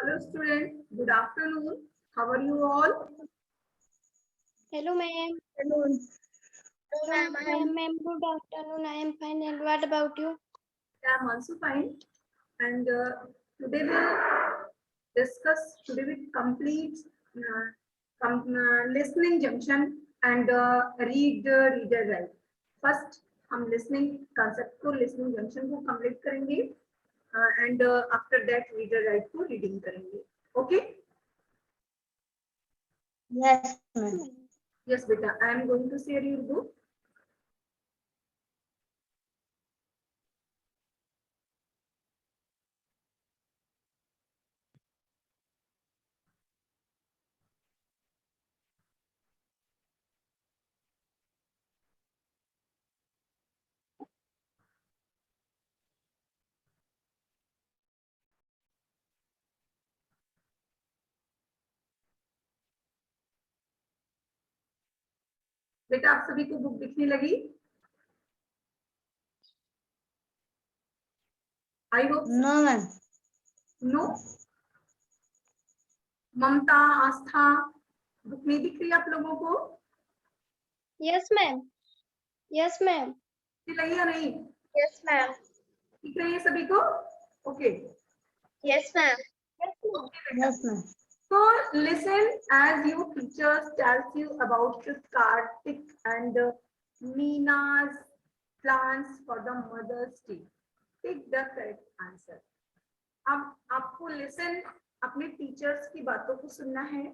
Hello students, good afternoon. How are you all? Hello, ma'am. Hello. Hello, ma'am. Good afternoon. I am fine. And what about you? I'm also fine. And today today we complete listening junction and read reader write. First, हम listening concept को listening junction को complete करेंगे and after that reader write को reading करेंगे. Okay? Yes, ma'am. Yes, beta. I am going to share your book. बेटा आप सभी को बुक दिखने लगी? I hope No, ma'am. No. Mamta, Astha, book नहीं दिख रही आप लोगों को? Yes, ma'am. Yes, ma'am. दिख रही है नहीं? Yes, ma'am. दिख रही है सभी को? Okay. Yes, ma'am. Yes, ma'am. Yes, ma'am. So listen as your teachers tells you about the Kartik and Meena's plans for the Mother's Day. Take the correct answer. अब आपको लिसन अपने teachers की बातों को सुनना है.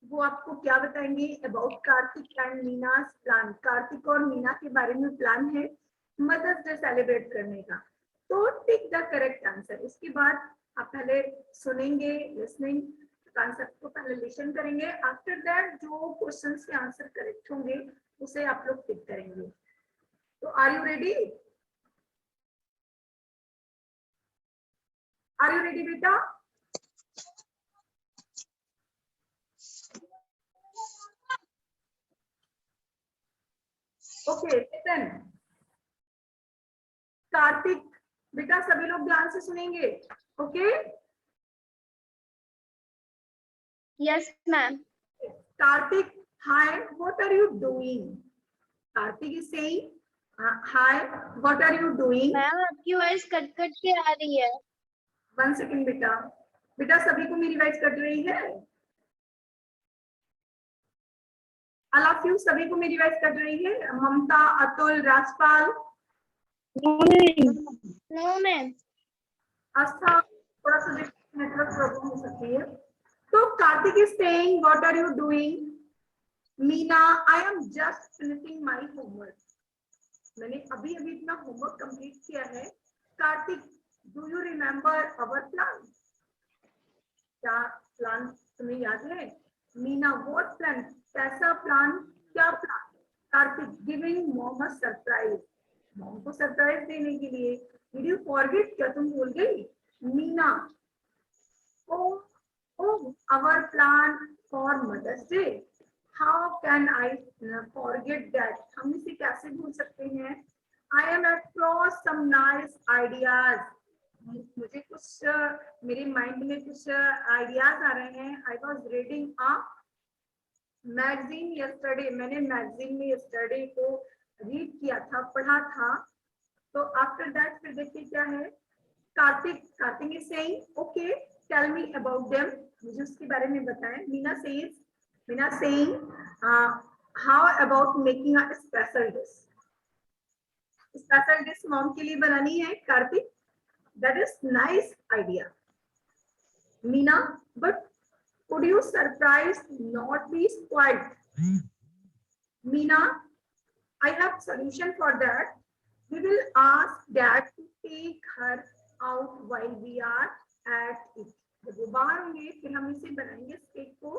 वो आपको क्या बताएंगे about Kartik and Meena's plan. कार्तिक और मीना के बारे में प्लान है मदर्स डे सेलिब्रेट करने का. तो टिक द करेक्ट आंसर. इसके बाद आप पहले सुनेंगे लिसनिंग कॉन्सेप्ट को पहले लिसन करेंगे. आफ्टर दैट जो क्वेश्चंस के आंसर करेक्ट होंगे उसे आप लोग टिक करेंगे. तो are you ready? Are you ready बेटा? Okay listen. कार्तिक बेटा सभी लोग ध्यान से सुनेंगे. Okay. Yes, ma'am. Karthik, hi, what are you doing? Karthik is saying, hi, what are you doing? Ma'am आपकी वॉइस कट कट के आ रही है. 1 second बेटा. बेटा सभी को मेरी वॉइस कट रही है? All of you सभी को मेरी वॉइस कट रही है? ममता, अतुल, राजपाल. No, ma'am. आस्था थोड़ा सा नेटवर्क प्रॉब्लम हो सकती है. तो Kartik is saying, what are you doing? Meena, I am just finishing my homework. मैंने अभी अभी इतना होमवर्क कंप्लीट किया है. Kartik, do you remember our plan? क्या प्लान तुम्हें याद है? Meena, what plan? कैसा प्लान? क्या plan? Kartik, giving mom a surprise. Mom को सरप्राइज देने के लिए. Did you forget? क्या तुम भूल गई? Meena, oh, our plan for Mother's Day. How can I forget that? हम इसे कैसे भूल सकते हैं? I am across some nice ideas. मुझे कुछ मेरे माइंड में कुछ आइडियाज आ रहे हैं. I was reading a magazine yesterday. मैंने मैगजीन में yesterday को रीड किया था, पढ़ा था. तो आफ्टर दैट फिर देखिए क्या है. Kartik is saying, okay tell me about them. मुझे उसके बारे में बताएं. Meena saying, how about making a special dish. Special dish mom के लिए बनानी है Kartik. That is nice idea. Meena, but could you surprise not be spoiled? Meena, I have solution for that. We will ask dad to take her out while we are at it. जब वो बाहर होंगे फिर हम इसे बनाएंगे इस केक को.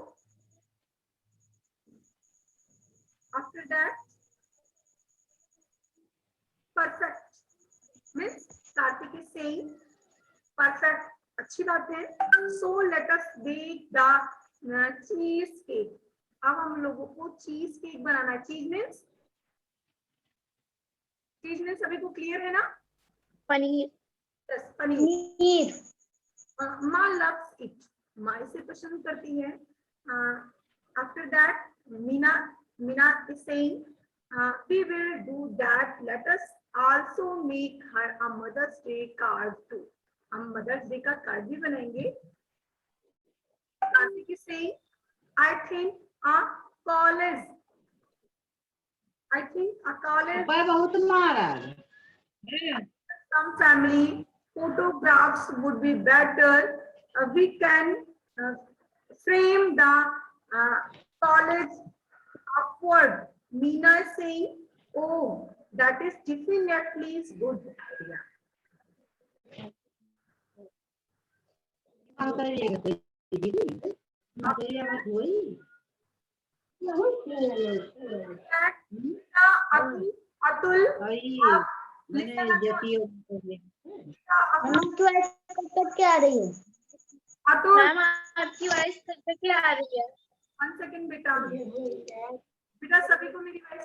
After that, perfect. Means Karthik is saying perfect. अच्छी बात है. So let us bake the cheese cake. अब हम लोगों को चीज केक बनाना है. चीज मीन्स सभी को क्लियर है ना? Paneer. Yes, paneer. Ma loves it. माई से पसंद करती है. After that Meena is saying we will do that. Let us also make her a Mother's Day card too. हम मदर्स डे का कार्ड भी बनाएंगे. Kartik is saying, I think a college. I think a college. बहुत मारा. Some family photographs would be better. We can frame the college upward. Meena is saying, oh, that is definitely is good idea. Atul, मैंने जतियों क्या आ रही है? Atul, ma'am आपकी voice cut के आ रही है. 1 second बेटा. बेटा सभी को मेरी वॉइस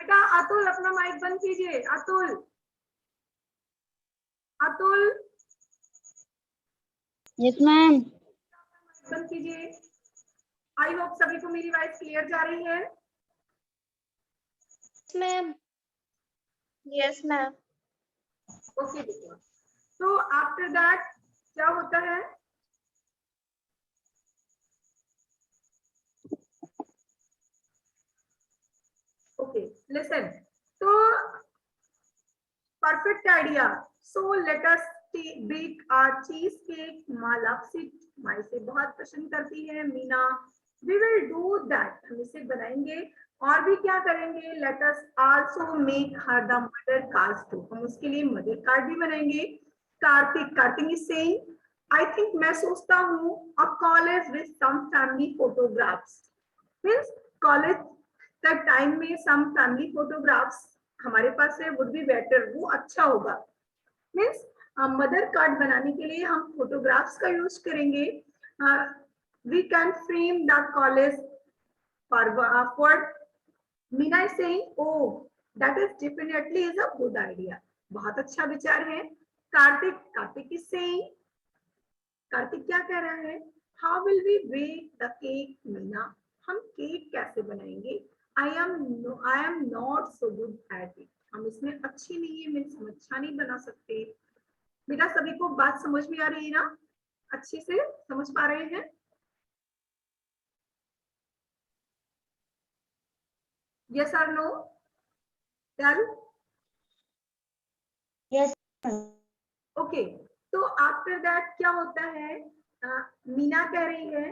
बेटा अतुल अपना माइक बंद कीजिए. Atul yes ma'am. बंद कीजिए. आई होप सभी को मेरी वॉइस क्लियर जा रही है. मैम. Yes ma'am. ओके बेटा. तो आफ्टर दैट क्या होता है? Okay listen. तो perfect idea. So let us bake a cheesecake. मालाप्सित माई से बहुत पसंद करती है. Meena we will do that. हम इसे बनाएंगे. और भी क्या करेंगे? Let us also make her the mother card too. हम उसके लिए मदर कार्ड भी बनाएंगे. Karthik is saying, I think मैं सोचता हूँ a collage with some family photographs. Means collage का टाइम में सम फैमिली फोटोग्राफ्स हमारे पास है वुड बी बेटर. वो अच्छा होगा. मीन्स मदर कार्ड बनाने के लिए हम फोटोग्राफ्स का यूज करेंगे. We can frame the collage forward. Meena is saying, oh that is definitely is a good idea. बहुत अच्छा विचार है. कार्तिक इज सेइंग, कार्तिक क्या कह रहा है? How will we bake the cake? Meena हम केक कैसे बनाएंगे? I am not so good at it. हम इसमें अच्छी नहीं है. मीन्स हम अच्छा नहीं बना सकते. बेटा सभी को बात समझ में आ रही है ना? अच्छे से समझ पा रहे हैं? यस और नो? टेल. यस. ओके. तो आफ्टर दैट क्या होता है? मीना कह रही है,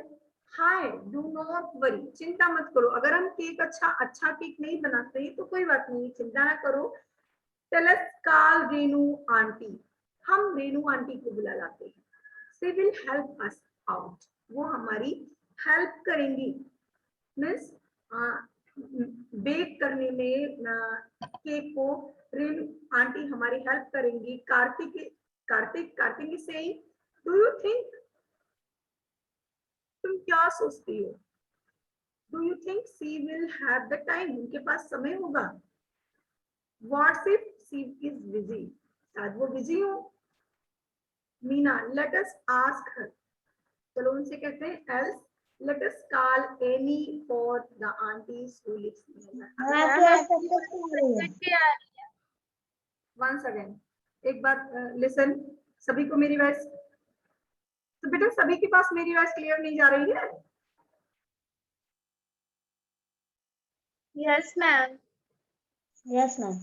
हाय डू नॉट वरी. चिंता मत करो. अगर हम केक अच्छा केक नहीं बनाते तो कोई बात नहीं, चिंता ना करो. Tell us call Renu aunty. हम रेनू आंटी को बुला लाते हैं. She will help us out. वो हमारी हेल्प करेंगी. मीन्स बेक करने में केक को रेनू आंटी हमारी हेल्प करेंगी. Kartik is saying, do you think, तुम क्या सोचती हो? Do you think she will have the time? उनके पास समय होगा. What's if she is busy? शायद वो बिजी हो. Meena let us ask her. चलो उनसे कहते हैं else let us call Amy for the aunties who lives nearby. Once again, एक बार listen. सभी को मेरी वॉइस, तो बेटा सभी के पास मेरी वॉइस क्लियर नहीं जा रही है? Yes ma'am. Yes ma'am.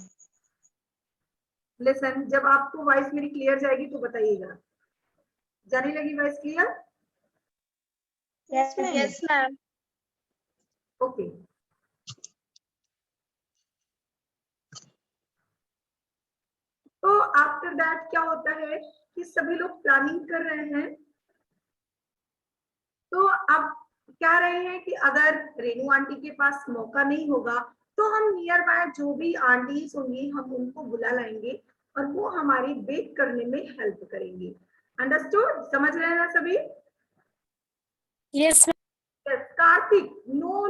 Listen, जब आपको वॉइस मेरी क्लियर जाएगी तो बताइएगा. जाने लगी voice clear? Yes ma'am. Yes ma'am. Okay. तो आफ्टर दैट क्या होता है कि सभी लोग प्लानिंग कर रहे हैं. तो अब कह रहे हैं कि अगर रेनू आंटी के पास मौका नहीं होगा तो हम नियर बाय जो भी आंटीज होंगी हम उनको बुला लाएंगे और वो हमारी बेक करने में हेल्प करेंगे. अंडरस्टूड? समझ रहे हैं ना सभी? Yes. Kartik, know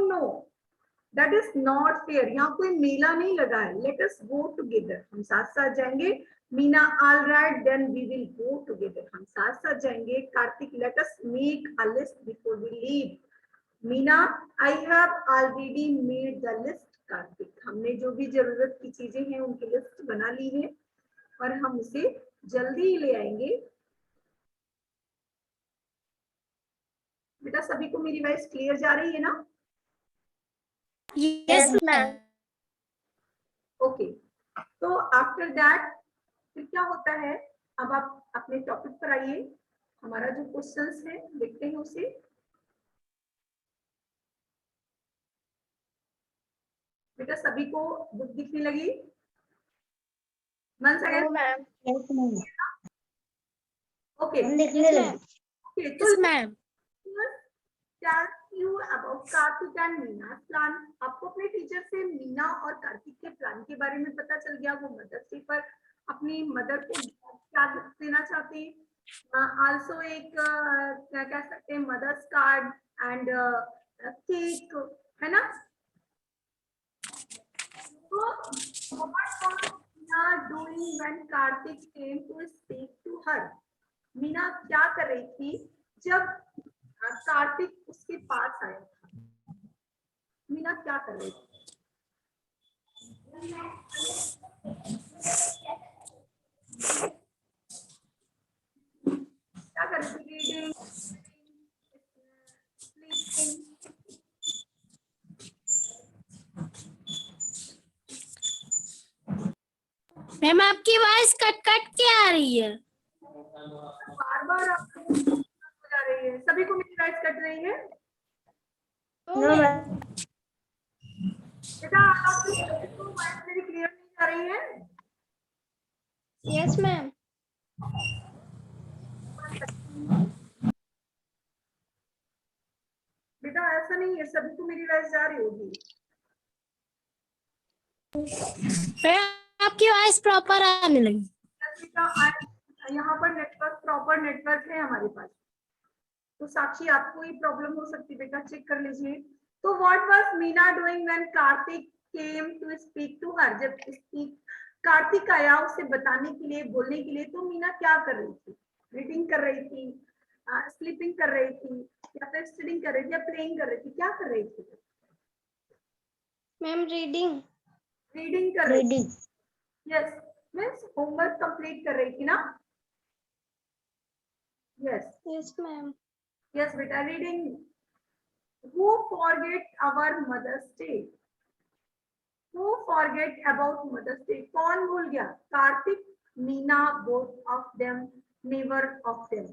that is not fair. यहाँ कोई मेला नहीं लगा है। लेट अस गो टुगेदर, हम साथ साथ जाएंगे। Meena, all right then we will go together, हम साथ साथ जाएंगे। Kartik, let us make a list before we leave. Meena, I have already made the list. Kartik, हमने जो भी जरूरत की चीजें हैं उनकी लिस्ट बना ली है और हम उसे जल्दी ही ले आएंगे। बेटा सभी को मेरी वॉइस क्लियर जा रही है ना? Yes, ma'am. ओके, तो आफ्टर दैट फिर क्या होता है? अब आप अपने टॉपिक पर आइए। हमारा जो क्वेश्चंस है देखते हैं उसे। बेटा सभी को बुक दिखने लगी? One No, second. ma'am. Okay दिखने लगी। Okay, Yes, ma'am. tell you about Kartik and Meena plan. आपको अपने टीचर से मीना और कार्तिक के प्लान के बारे में पता चल गया। वो मदर्स डे पर अपनी मदर को क्या गिफ्ट देना चाहते हैं। आल्सो एक क्या कह सकते हैं, मदर्स कार्ड एंड केक, है ना? तो what was Meena doing when Karthik came to speak to her? Meena क्या कर रही थी जब कार्तिक उसके पास आया था? मीना क्या कर रही थी? क्या कर रही थी? Reading, sleeping? मैम आपकी वॉइस कट कट के आ रही है। बार बार हो जा रही है। सभी को मेरी वॉइस कट रही है? No, ma'am. बेटा आपकी सभी को वॉइस मेरी क्लियर नहीं जा रही है? Yes, ma'am. बेटा ऐसा नहीं है, सभी को मेरी वॉइस जा रही होगी। मैम आपकी वॉइस प्रॉपर आने लगी। यहाँ पर नेटवर्क, प्रॉपर नेटवर्क है हमारे पास। तो साक्षी आपको ही प्रॉब्लम हो सकती है बेटा, चेक कर लीजिए। तो what was Meena doing when Kartik came to speak to her? जब कार्तिक आया उसे बताने के लिए, बोलने के लिए, तो मीना क्या कर रही थी? रीडिंग कर रही थी, स्लीपिंग कर रही थी, या फिर स्टडिंग कर रही थी, या प्लेइंग कर रही थी? क्या कर रही थी? Ma'am reading. रीडिंग कर रही थी। यस, मींस होमवर्क कंप्लीट कर रही थी ना? Yes Yes, ma'am. यस बेटा, reading. Who forget our Mother's Day? Who forget about Mother's Day? कौन भूल गया? Kartik, Meena, both of them, never of them.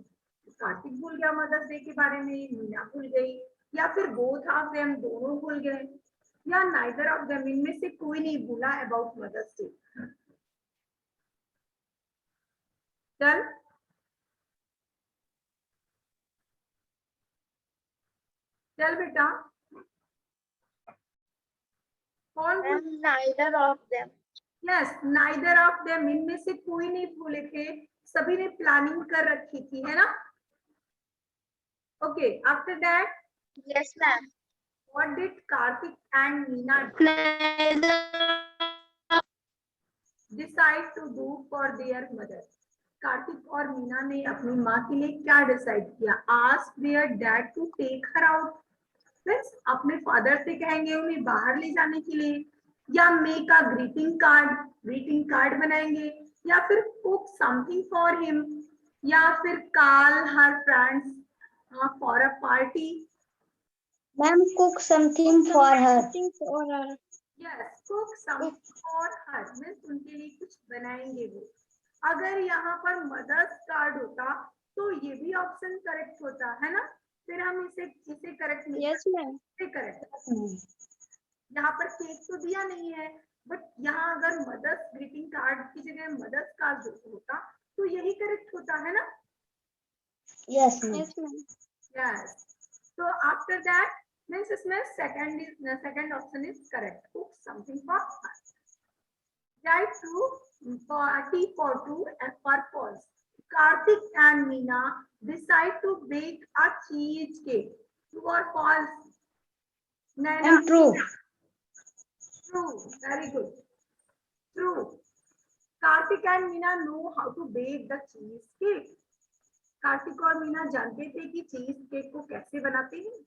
Kartik भूल गया मदर्स डे के बारे में, मीना भूल गई, या फिर both of them, दोनों भूल गए, या neither of them, इनमें से कोई नहीं भूला about Mother's Day? चल चल बेटा, कौन भूल? Neither of them. Yes, neither of them, इनमें से कोई नहीं भूले थे, सभी ने प्लानिंग कर रखी थी, है ना? Okay, after that Yes, ma'am. What did Kartik and Meena Neither. Decide to do for their mother? Kartik और मीना ने अपनी माँ के लिए क्या डिसाइड किया? Ask their dad to take her out, means अपने फादर से कहेंगे उन्हें बाहर ले जाने के लिए, या मेक अ ग्रीटिंग कार्ड बनाएंगे, या फिर कुक समथिंग फॉर हिम, या फिर call her friends for a party? Ma'am, cook something for her. Something for her. Yes, cook something for her, means उनके लिए कुछ बनाएंगे वो। अगर यहाँ पर मदर्स कार्ड होता तो ये भी ऑप्शन करेक्ट होता, है ना? फिर हम इसे करेक्ट नहीं, Yes, ma'am. करेक्ट। यहाँ पर केक तो दिया नहीं है, बट यहाँ अगर मदर्स ग्रीटिंग कार्ड की जगह मदर्स कार्ड होता तो यही करेक्ट होता, है ना? Yes, ma'am. Yes, ma'am. Yes. तो आफ्टर दैट मींस इसमें second option is correct, cook something for her. Right to party for two and four false. Karthik and Meena decide to bake a cheesecake. True और false? Naina, And true. True. Very good. True. Karthik and Meena know how to bake the cheesecake. Kartik और मीना जानते थे कि cheese cake को कैसे बनाते हैं?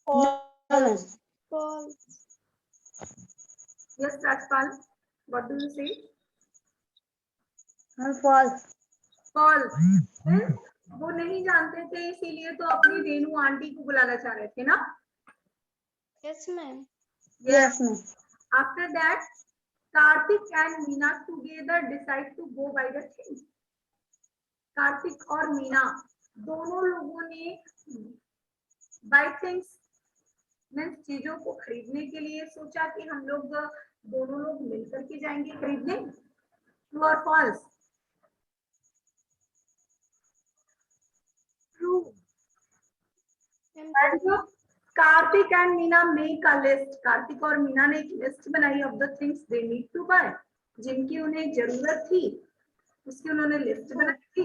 False. Yes, Rajpal. What do you say? False. False. वो नहीं जानते थे इसीलिए तो अपनी रेनू आंटी को बुलाना चाह रहे थे ना? Yes, ma'am. Yes, ma'am. After that, Karthik and Meena together decide to go buy the things. Kartik और मीना दोनों लोगों ने बाय थिंग्स मीन्स चीजों को खरीदने के लिए सोचा कि हम लोग दोनों लोग मिलकर के जाएंगे खरीदने. ट्रू और false? True. Kartik and Meena make a list. Kartik और मीना ने एक लिस्ट बनाई of the things they need to buy, जिनकी उन्हें जरूरत थी उसकी उन्होंने लिस्ट बनाई थी.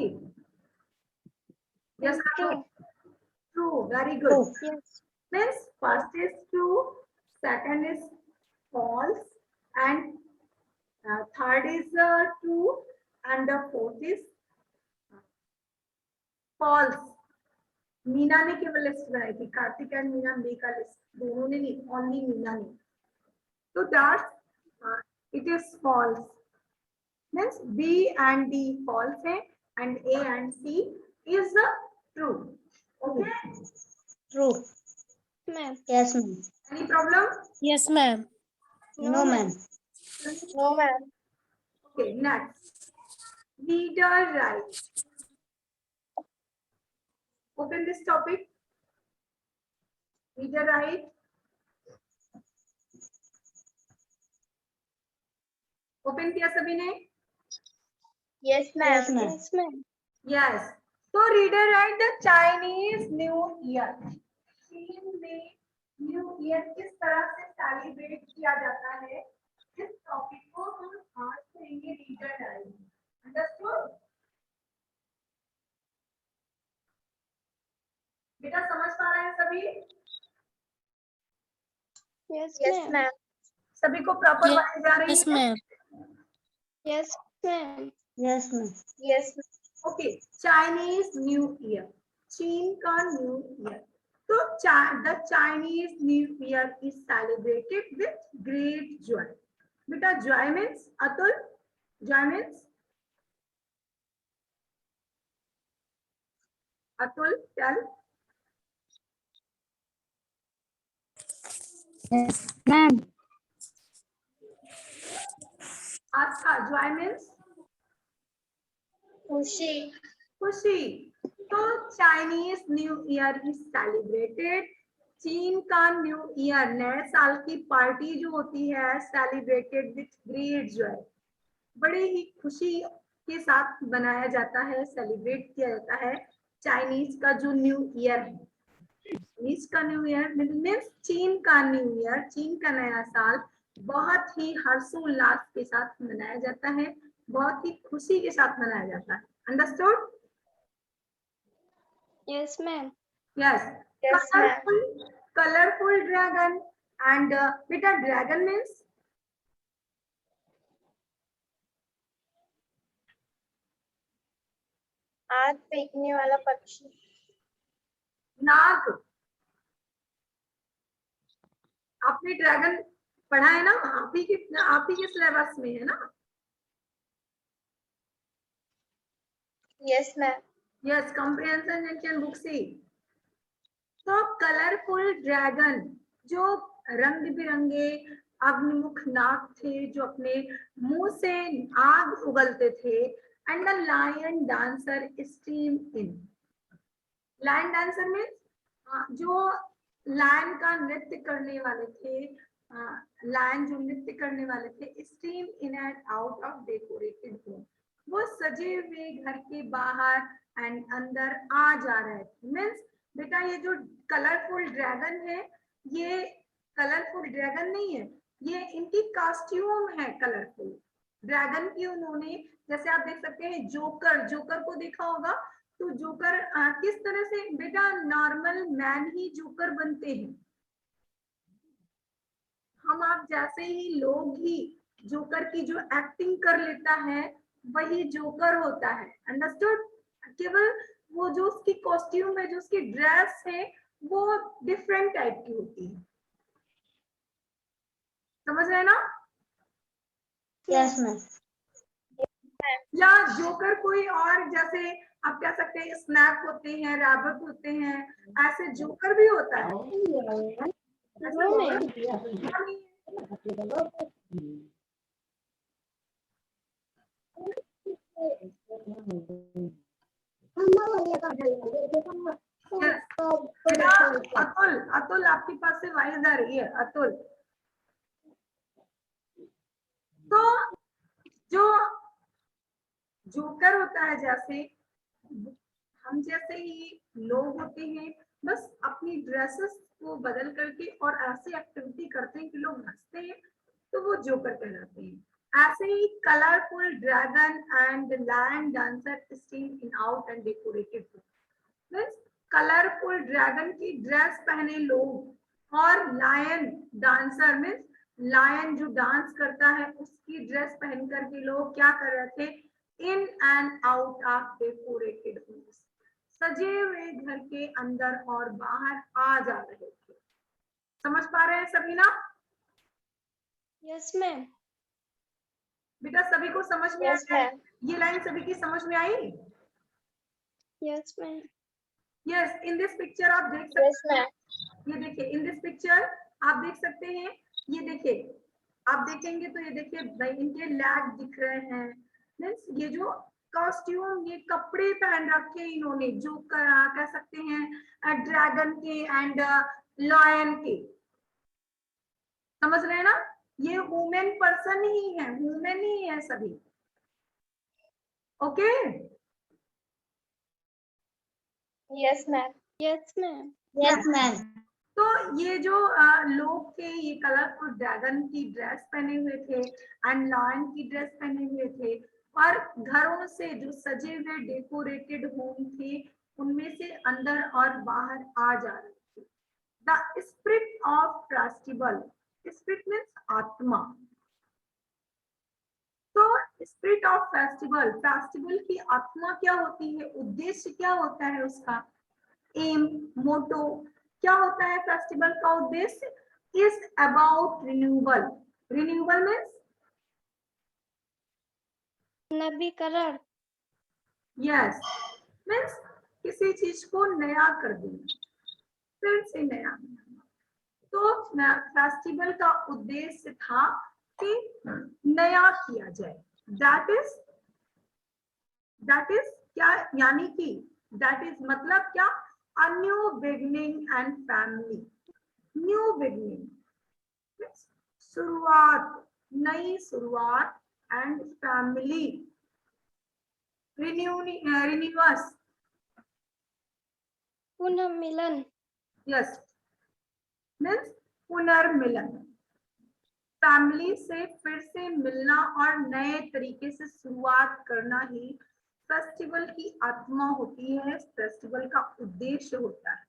Yes, True. True. Very good. Yes. Means first is true, second is false, and third is true, and the fourth is false. Meena ने केवल लिस्ट बनाई थी, Kartik and Meena make a list दोनों ने नहीं, ओनली मीना ने. तो that's it is false. Means B and D false है and A and C is true. Okay. True. Ma'am. Yes, ma'am. Any problem? Yes, ma'am. No, ma'am. No, ma'am. Okay, next. Reader right. Open this topic. Reader right. Open किया सभी ने? Yes, ma'am. Yes, ma'am. Yes, ma'am. Yes. So reader right the Chinese New Year. चीन में new year किस तरह से celebrate किया जाता है, इस टॉपिक को हम आज करेंगे रीडर राइट. अंडरस्टूड? बेटा समझ पा रहे हैं सभी? Yes, ma'am. सभी को प्रॉपर Yes, बातें जा रही Yes, है? ma'am. Yes, ma'am. Yes, ma'am. Yes. Okay. Chinese new year, चीन का न्यू ईयर. तो the Chinese new year is celebrated with great joy. बेटा joy means Atul, joy means Atul tell. Yes, ma'am. Astha, joy means खुशी. खुशी. तो Chinese new year is celebrated, चीन का new year नए साल की पार्टी जो होती है सेलिब्रेटेड विथ ग्रेट जॉय, बड़े ही खुशी के साथ बनाया जाता है, सेलिब्रेट किया जाता है चाइनीज का जो न्यू ईयर है. चाइनीज का न्यू ईयर मीन्स चीन का न्यू ईयर, चीन का नया साल बहुत ही हर्षोल्लास के साथ मनाया जाता है, बहुत ही खुशी के साथ मनाया जाता है. Understood? Yes, ma'am. Yes. Yes, Colorful, colorful dragon and बेटा dragon means आग फेंकने वाला पक्षी. नाग. आपने ड्रैगन पढ़ा है ना? आप ही के सिलेबस में है ना? Yes, ma'am. Yes, comprehension ancient book से. तो कलरफुल ड्रैगन जो रंग बिरंगे अग्निमुख नाग थे जो अपने मुंह से आग उगलते थे. And the lion dancer stream in. Lion dancer में जो लायन का नृत्य करने वाले थे, लायन जो नृत्य करने वाले थे, stream in and out of decorated home. वो सजे हुए घर के बाहर एंड अंदर आ जा रहे थे. मीन्स बेटा ये जो कलरफुल ड्रैगन है ये कलरफुल ड्रैगन नहीं है, ये इनकी कॉस्ट्यूम है कलरफुल ड्रैगन की. उन्होंने जैसे आप देख सकते हैं जोकर, जोकर को देखा होगा तो जोकर किस तरह से बेटा नॉर्मल मैन ही जोकर बनते हैं. हम आप जैसे ही लोग ही जोकर की जो एक्टिंग कर लेता है वही जोकर होता है, अंडरस्टूड। केवल वो जो उसकी कॉस्ट्यूम है, जो उसकी ड्रेस है, वो डिफरेंट टाइप की होती है, समझ रहे हैं ना। Yes, ma'am. या जोकर कोई और, जैसे आप कह सकते हैं स्नैप होते हैं, रैबिट होते हैं, ऐसे जोकर भी होता है। ऐसा नो जोकर मैम। नहीं है। Yes. बेटा अतुल, अतुल आपके पास से वाइज आ रही है, अतुल। तो जो जोकर होता है, जैसे हम जैसे ही लोग होते हैं, बस अपनी ड्रेसेस को बदल करके और ऐसी एक्टिविटी करते हैं कि लोग हंसते हैं, तो वो जोकर कहलाते हैं। ऐसे ही colourful dragon and lion dancer स्टीन in out and decorated, colourful dragon की ड्रेस पहने लोग और लायन डांसर मीन्स लायन जो डांस करता है उसकी ड्रेस पहन करके लोग क्या कर रहे थे, in and out of decorated homes, सजे हुए घर के अंदर और बाहर आ जा रहे थे। समझ पा रहे हैं सभी ना। Yes ma'am. बेटा सभी को समझ में Yes, आया? ma'am. ये लाइन सभी की समझ में आई? Yes ma'am. Yes, in this picture आप देख सकते यस मैम। ये देखिए, इन दिस पिक्चर आप देख सकते हैं, ये देखिए, आप देखेंगे तो ये देखिए इनके लैग दिख रहे हैं, मीन्स ये जो कॉस्ट्यूम, ये कपड़े पहन रखे हैं इन्होंने, जो कह सकते हैं ड्रैगन के एंड लॉयन के, समझ रहे हैं ना। ये वुमेन पर्सन ही है, वुमेन ही है सभी, okay. Yes ma'am. Yes ma'am. Yes, ma'am. तो ये जो लोग थे, ये कलरफुल ड्रैगन की ड्रेस पहने हुए थे एंड लायन की ड्रेस पहने हुए थे, और घरों से जो सजे हुए डेकोरेटेड होम थे उनमें से अंदर और बाहर आ जा रहे थे। The spirit of festival, spirit means आत्मा। तो स्पिरिट ऑफ फेस्टिवल, फेस्टिवल की आत्मा क्या होती है, उद्देश्य क्या होता है उसका, एम, मोटो क्या होता है फेस्टिवल का उद्देश्य, is about renewal. Renewal means नवीकरण। यस, मीन्स किसी चीज को नया कर देना, फिर से नया बनाना। तो फेस्टिवल का उद्देश्य था कि नया किया जाए, दैट इज क्या, यानी कि दैट इज मतलब क्या, a new beginning and family, new beginning शुरुआत, नई शुरुआत एंड फैमिली, रिन्यूअस, पुनः मिलन। यस मीन्स पुनर्मिलन, फैमिली से फिर से मिलना और नए तरीके से शुरुआत करना ही फेस्टिवल की आत्मा होती है, फेस्टिवल का उद्देश्य होता है।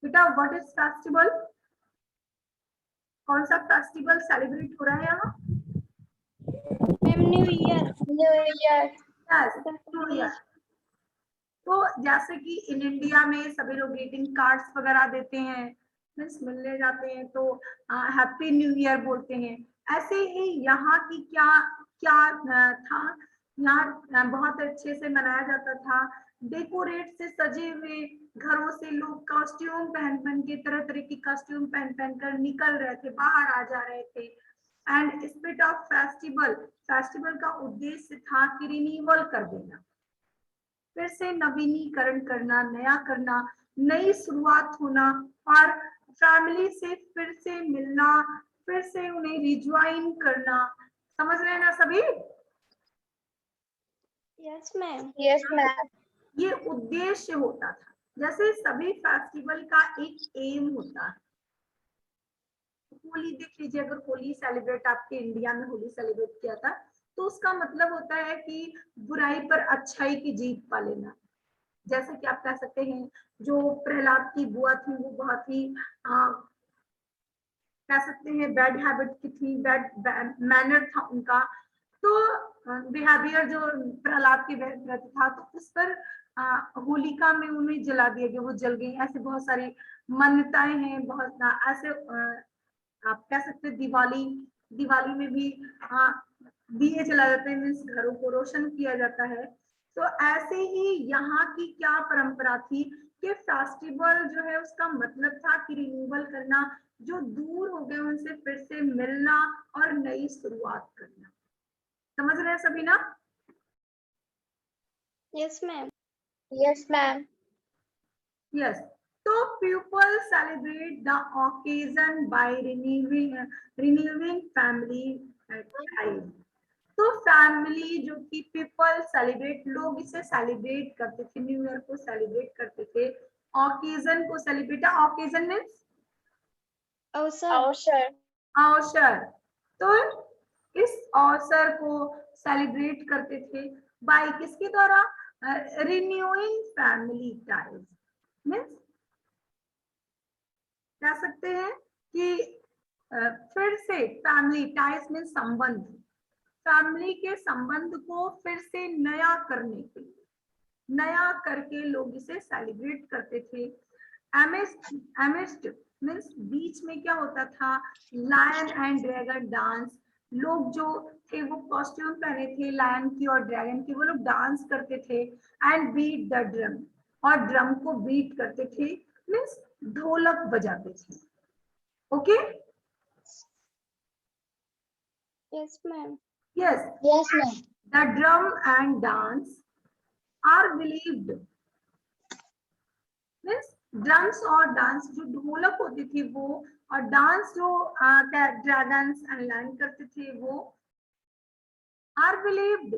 बेटा व्हाट इज फेस्टिवल, कौन सा फेस्टिवल सेलिब्रेट हो रहा है यहाँ? Ma'am new year. New year. Yes, new year. तो जैसे कि इन इंडिया में सभी लोग ग्रीटिंग कार्ड्स वगैरह देते हैं, मीन्स मिलने जाते हैं तो हैप्पी न्यू ईयर बोलते हैं। ऐसे ही यहाँ की क्या क्या था, यहाँ बहुत अच्छे से मनाया जाता था, डेकोरेट से सजे हुए घरों से लोग कॉस्ट्यूम पहन पहन के, तरह तरह की कॉस्ट्यूम पहन पहन कर निकल रहे थे, बाहर आ जा रहे थे। And spirit of festival, festival का उद्देश्य था कि रिन्यूअल कर देना, फिर से नवीनीकरण करना, नया करना, नई शुरुआत होना, और फैमिली से फिर से मिलना, फिर से उन्हें रिज्वाइन करना। समझ रहे हैं ना सभी? Yes ma'am. Yes ma'am. ये उद्देश्य होता था, जैसे सभी फेस्टिवल का एक एम होता है। होली देख लीजिए, अगर होली सेलिब्रेट आपके इंडिया में होली सेलिब्रेट किया था तो उसका मतलब होता है कि बुराई पर अच्छाई की जीत पा लेना। जैसे कि आप कह सकते हैं जो प्रहलाद की बुआ थी वो बहुत ही कह सकते हैं बैड हैबिट की थी, बैड मैनर था उनका। तो बिहेवियर जो प्रहलाद के प्रति था, तो उस पर होलिका में उन्हें जला दिया गया, वो जल गई। ऐसे बहुत सारी मान्यताएं हैं, बहुत ऐसे आप कह सकते हैं दिवाली में भी दिए जलाए जाते हैं, मीन्स घरों को रोशन किया जाता है। तो ऐसे ही यहाँ की क्या परंपरा थी कि फेस्टिवल जो है उसका मतलब था कि रिन्यूअल करना, जो दूर हो गए उनसे फिर से मिलना और नई शुरुआत करना। समझ रहे हैं सभी ना? Yes, ma'am. Yes, ma'am. Yes. तो people celebrate the occasion by renewing family ties. तो फैमिली जो कि पीपल सेलिब्रेट, लोग इसे सेलिब्रेट करते थे, न्यू ईयर को सेलिब्रेट करते थे। ओकेजन को सेलिब्रेट, ओकेजन मीन्स अवसर। अवसर। तो इस अवसर को सेलिब्रेट करते थे बाय किसके द्वारा? Renewing family ties. मीन्स कह सकते हैं कि फिर से फैमिली टाइज मीन्स संबंध, फैमिली के संबंध को फिर से नया करने के लिए, नया करके लोग इसे सेलिब्रेट करते थे। एमिस्ट मीन्स बीच में क्या होता था? Lion and dragon dance. लोग जो थे वो कॉस्ट्यूम पहने थे लायन की और ड्रैगन की, वो लोग डांस करते थे। एंड बीट द ड्रम, और ड्रम को बीट करते थे, मीन्स ढोलक बजाते थे। Okay? Yes, ma'am. Yes. Yes, ma'am. The drum and dance are believed, means drums और डांस, जो ढोलक होती थी वो, और डांस जो ड्रैगन्स एंड लायन करते थे वो, आर बिलीव्ड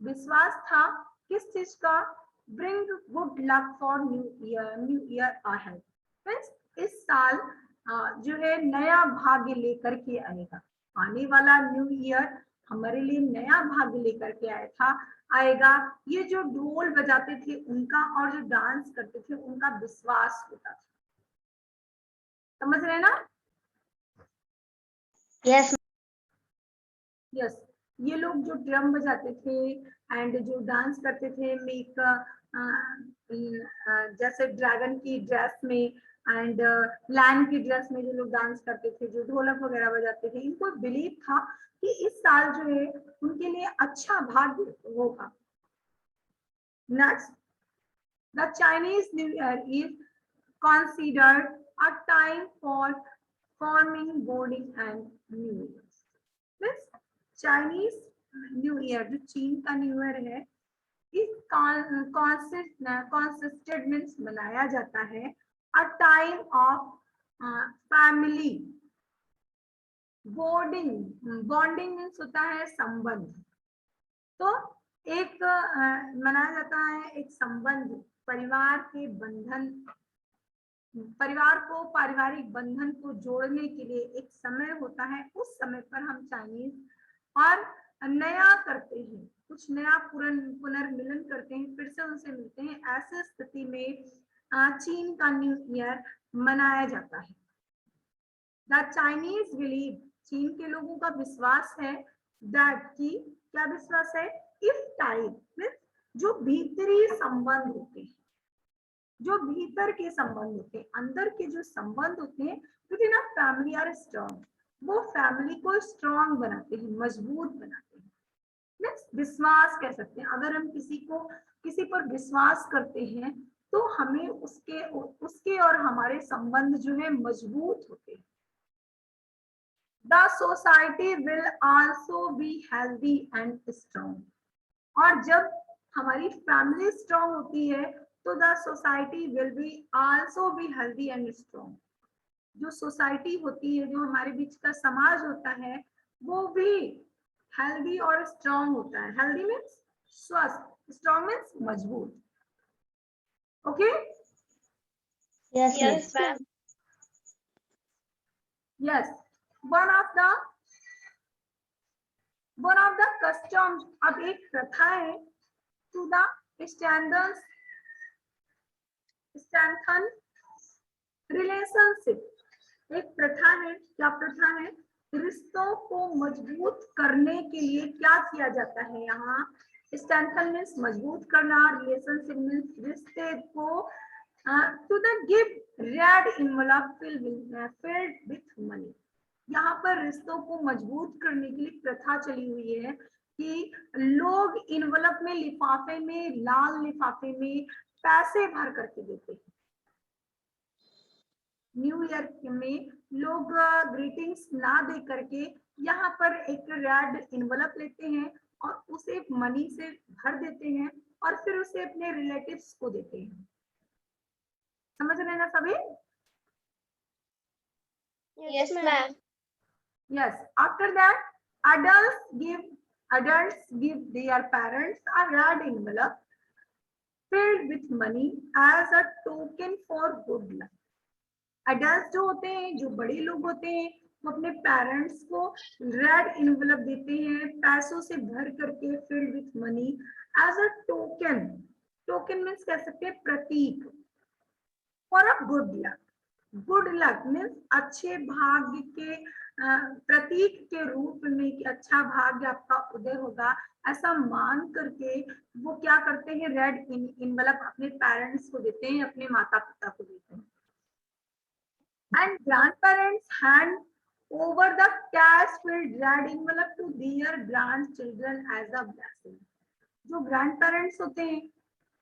विश्वास था किस चीज का? Bring good luck for new year ahead. Means इस साल जो है नया भाग्य लेकर के आएगा, आने वाला न्यू ईयर हमारे लिए नया भाग्य लेकर के आया था, आएगा। ये जो ढोल बजाते थे उनका और जो डांस करते थे उनका विश्वास होता था। समझ रहे हैं ना? Yes, yes. ये लोग जो ड्रम बजाते थे एंड जो डांस करते थे, मेक जैसे ड्रैगन की ड्रेस में एंड लैन की ड्रेस में जो लोग डांस करते थे, जो ढोलक वगैरह बजाते थे, इनको बिलीव था कि इस साल जो है उनके लिए अच्छा भाग्य होगा। Next, the Chinese new year is considered a time for forming boarding and new year। Means Chinese new year, जो चीन का न्यू ईयर है, इस कॉन्सिस्टेड मीन्स मनाया जाता है a time of family boarding. Bonding means होता है संबंध। तो एक मनाया जाता है एक संबंध, परिवार के बंधन, परिवार को पारिवारिक बंधन को जोड़ने के लिए एक समय होता है। उस समय पर हम चाइनीज और नया करते हैं, कुछ नया पुनर्मिलन करते हैं, फिर से उनसे मिलते हैं। ऐसे स्थिति में चीन का न्यू ईयर मनाया जाता है। द चाइनीज बिलीव, चीन के लोगों का विश्वास है दैट की, क्या विश्वास है? इफ टाइम मीन्स जो भीतरी संबंध होते हैं, जो भीतर के संबंध होते हैं, अंदर के जो संबंध होते हैं within a family are strong, वो फैमिली को स्ट्रॉन्ग बनाते हैं, मजबूत बनाते हैं। मीन्स विश्वास कह सकते हैं, अगर हम किसी पर विश्वास करते हैं तो हमें उसके और हमारे संबंध जो है मजबूत होते हैं। The society will also be healthy and strong, और जब हमारी फैमिली स्ट्रॉन्ग होती है तो the society will be also be healthy and strong. जो सोसाइटी होती है, जो हमारे बीच का समाज होता है, वो भी हेल्दी और स्ट्रॉन्ग होता है। हेल्दी मीन्स स्वस्थ, स्ट्रॉन्ग मीन्स मजबूत। Okay? yes, ma'am. Yes, ma'am. Yes. One of the customs, अब एक प्रथा है, टू द strengthen relationship, एक प्रथा है, क्या प्रथा है? रिश्तों को मजबूत करने के लिए क्या किया जाता है यहाँ? स्ट्रेंथन मीन्स मजबूत करना, रिलेशनशिप मीन्स रिश्ते को, to the give red envelope filled with money. यहाँ पर रिश्तों को मजबूत करने के लिए प्रथा चली हुई है कि लोग इनवलप में, लिफाफे में, लाल लिफाफे में पैसे भर करके देते हैं। न्यू ईयर में लोग ग्रीटिंग्स ना दे करके यहाँ पर एक रेड इनवलप लेते हैं और उसे मनी से भर देते हैं और फिर उसे अपने रिलेटिव्स को देते हैं। समझ रहे हैं ना सभी? Yes, ma'am. Yes. After that, adults give their parents a red envelope filled with money as a token for good luck. Adults जो होते हैं, जो बड़े लोग होते हैं, वो अपने पेरेंट्स को रेड इनवलप देते हैं पैसों से भर करके, filled with money as a token. Token means कह सकते हैं प्रतीक, for a good luck. Good luck means अच्छे भाग्य के प्रतीक के रूप में कि अच्छा भाग्य आपका उदय होगा, ऐसा मान करके वो क्या करते हैं? रेड इनवलप अपने पेरेंट्स को देते हैं, अपने माता पिता को देते हैं। And grandparents hand over the cash filled red envelope to their grandchildren as a blessing. जो ग्रैंड पेरेंट्स होते हैं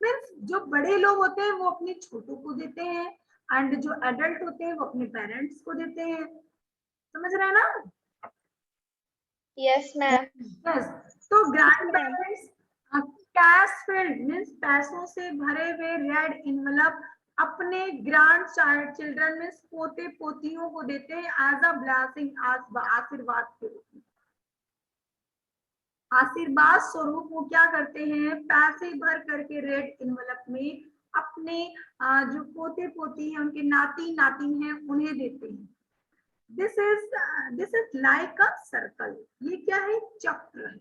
मीन्स जो बड़े लोग होते हैं वो अपने छोटों को देते हैं, एंड जो एडल्ट होते हैं वो अपने पेरेंट्स को देते हैं। समझ रहे हैं ना? Yes, ma'am. यस। तो grand parents cash field means पैसों से भरे हुए रेड इनवलप अपने ग्रैंड चाइल्ड चिल्ड्रन मीन्स पोते पोतियों को देते हैं एज अ ब्लेसिंग, आशीर्वाद के रूप में। आशीर्वाद स्वरूप वो क्या करते हैं? पैसे भर करके रेड इनवलप में अपने जो पोते पोती हैं, उनके नाती नातिन हैं, उन्हें देते हैं। This is like a circle. ये क्या है? चक्र है,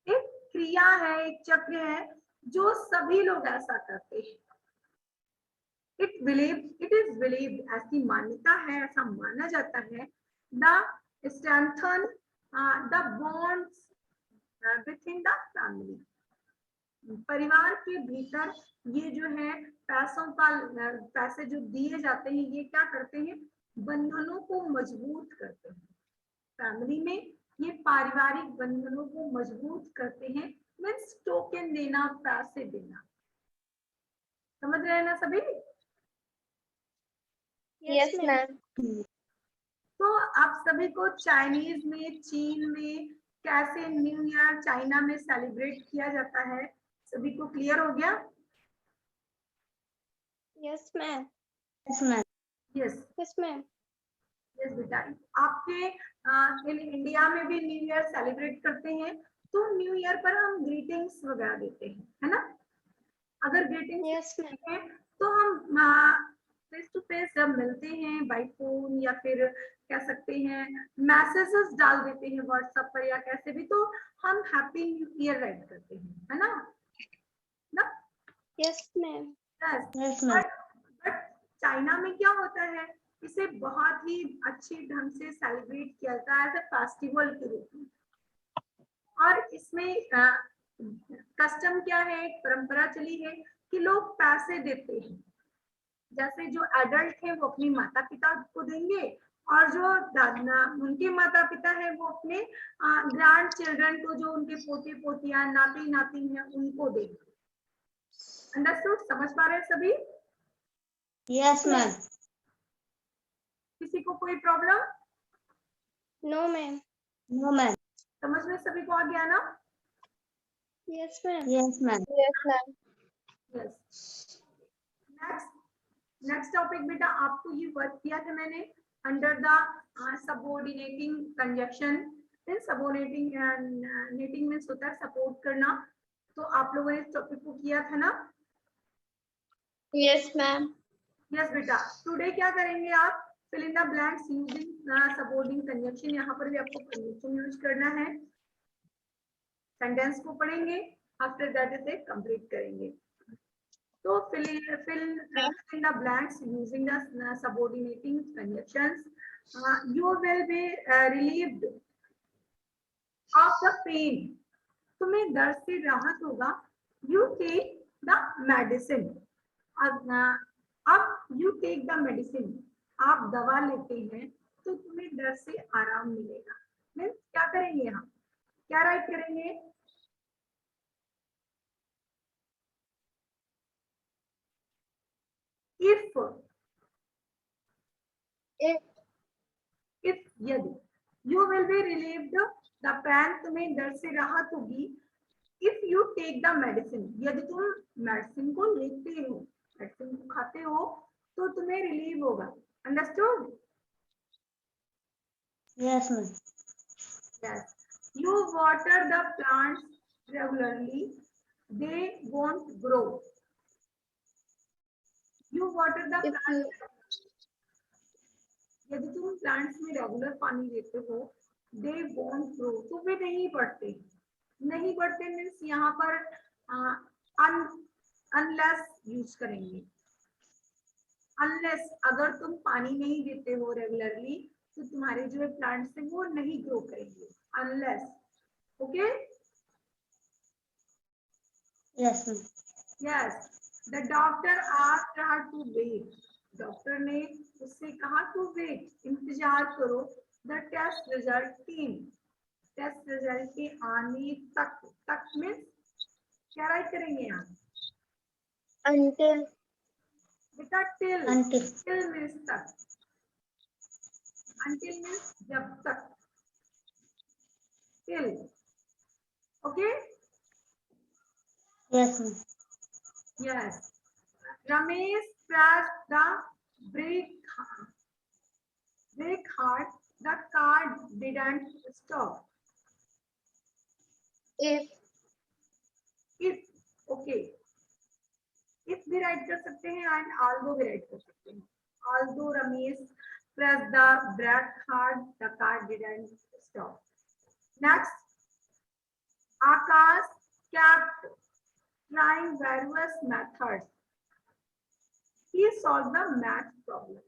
एक क्रिया है, एक चक्र है जो सभी लोग ऐसा करते हैं। इट इज बिलीव, ऐसी मान्यता है, ऐसा माना जाता है। The strengthen the bonds with in the family. परिवार के भीतर ये जो है पैसे जो दिए जाते हैं, ये क्या करते हैं? बंधनों को मजबूत करते हैं। फैमिली में ये पारिवारिक बंधनों को मजबूत करते हैं, मीन्स टोकन देना, पैसे देना। समझ रहे हैं ना सभी? Yes, ma'am. तो आप सभी को चाइनीज में, चीन में कैसे न्यू ईयर चाइना में सेलिब्रेट किया जाता है, सभी को क्लियर हो गया? Yes, ma'am. Yes, ma'am. Yes Yes, ma'am. Yes बेटा। आपके इन इंडिया में भी न्यू ईयर सेलिब्रेट करते हैं, तो न्यू ईयर पर हम ग्रीटिंग्स वगैरह देते हैं, है ना? अगर ग्रीटिंग्स Yes, ma'am. हैं तो हम फेस टू फेस जब मिलते हैं बाय फोन या फिर कह सकते हैं मैसेजेस डाल देते हैं व्हाट्सएप पर या कैसे भी, तो हम हैप्पी न्यू ईयर राइट करते हैं, है ना? ना? Yes, ma'am. Yes, ma'am. But China में क्या होता है? इसे बहुत ही अच्छे ढंग से सेलिब्रेट किया जाता है एज ए फेस्टिवल के रूप में। और इसमें कस्टम क्या है, एक परंपरा चली है कि लोग पैसे देते हैं। जैसे जो एडल्ट है वो अपने माता पिता को देंगे और जो दादा उनके माता पिता है वो अपने ग्रैंड चिल्ड्रन को, जो उनके पोते पोतियां, नाती नातिन है, उनको देंगे। अंडरस्टूड? समझ पा रहे हैं सभी? Yes, ma'am. किसी को कोई problem? No, ma'am. No, ma'am. समझ में सभी को आ गया ना? Yes, ma'am. Yes, ma'am. Yes, ma'am. Yes. Next topic बेटा, आपको ये वर्क किया था मैंने under the subordinating conjunction. Subordinating means होता है सपोर्ट करना, तो आप लोगों ने इस टॉपिक को किया था ना? Yes, ma'am. यस बेटा। टुडे क्या करेंगे आप? Fill in the blanks using subordinate conjunction. यहाँ पर भी आपको कंजक्शन यूज करना है। सेंटेंस को पढ़ेंगे, आफ्टर दैट इसे कंप्लीट करेंगे। तो fill in the blanks using the subordinating conjunctions. You will be relieved of the pain. तुम्हें दर्द से राहत होगा. You take the medicine. अब you take the medicine. आप दवा लेते हैं तो तुम्हें दर्द से आराम मिलेगा. मीन्स क्या करेंगे हम? क्या राइट करेंगे? if यदि you will be relieved the pain, तुम्हें दर्द से राहत होगी. if you take the medicine, यदि तुम मेडिसिन को लेते हो, मेडिसिन को खाते हो तो तुम्हें रिलीव होगा. Understood? Yes, ma'am. Yes. You water the plants regularly, they won't grow. You water the plants. यदि तुम प्लांट्स में रेगुलर पानी देते हो, दे वोंट ग्रो, तो वे नहीं बढ़ते. नहीं बढ़ते मीन्स यहाँ पर अनलेस यूज करेंगे. अनलेस, अगर तुम पानी नहीं देते हो रेगुलरली तो तुम्हारे जो प्लांट्स हैं वो नहीं ग्रो करेंगे. Unless. Okay? Yes, ma'am. Yes. The doctor asked her to wait. Doctor ने उससे कहा टू वेट, इंतजार करो. The test result came. Test result के आने तक. तक मीन्स क्या राइट करेंगे यहाँ? Until. बेटा टिल. Until. टिल मीन्स तक. Until मीन्स जब तक. Till. Okay? Yes, ma'am. Yes. Ramesh pressed the brake hard. The car didn't stop. If. If. Okay. If भी write कर सकते हैं and although भी write कर सकते हैं. Although Ramesh pressed the brake hard, the car didn't stop. Next. Akash kept trying various methods. He solved the math problem.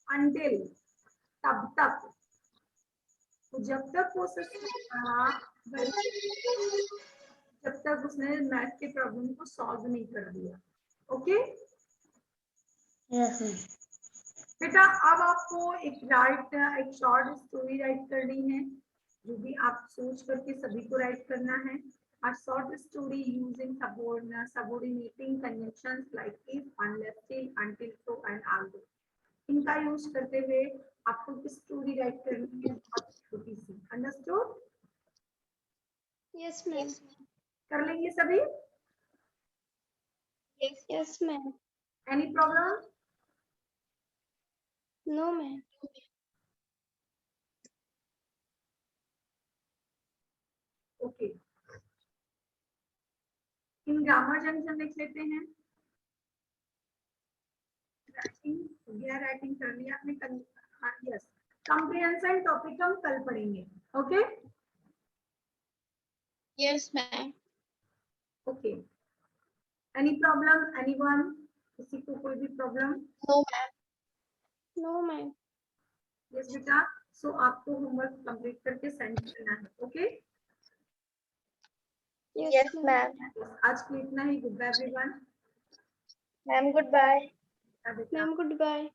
Until, तब तक. तो जब तक वो जब तक उसने मैथ के प्रॉब्लम को सॉल्व नहीं कर दिया. ओके? Yes, ma'am. बेटा अब आपको एक शॉर्ट स्टोरी राइट करनी है, जो भी आप सोच करके सभी को राइट करना है. A short story using subordinating conjunctions like if, unless, till, until, so and although. इनका यूज करते हुए आपको किस स्टोरी राइट करनी है, बहुत छोटी सी. अंडरस्टूड? Yes, ma'am. कर लेंगे सभी? Yes, ma'am. Any problem? No, ma'am. Okay. इन ग्रामर जंक्शन देख लेते हैं. राइटिंग कर लिया आपने कल? यस. कंप्रिहेंशन टॉपिक हम कल पढ़ेंगे. Okay? Yes, ma'am. Okay. Any problem? Anyone? किसी को कोई भी problem? No, ma'am. No, ma'am. Yes बेटा. सो आपको होमवर्क कंप्लीट करके सेंड करना है. ओके? Yes, ma'am. आज के लिए इतना ही. Good bye everyone. Ma'am, goodbye. बेटा. Ma'am, goodbye.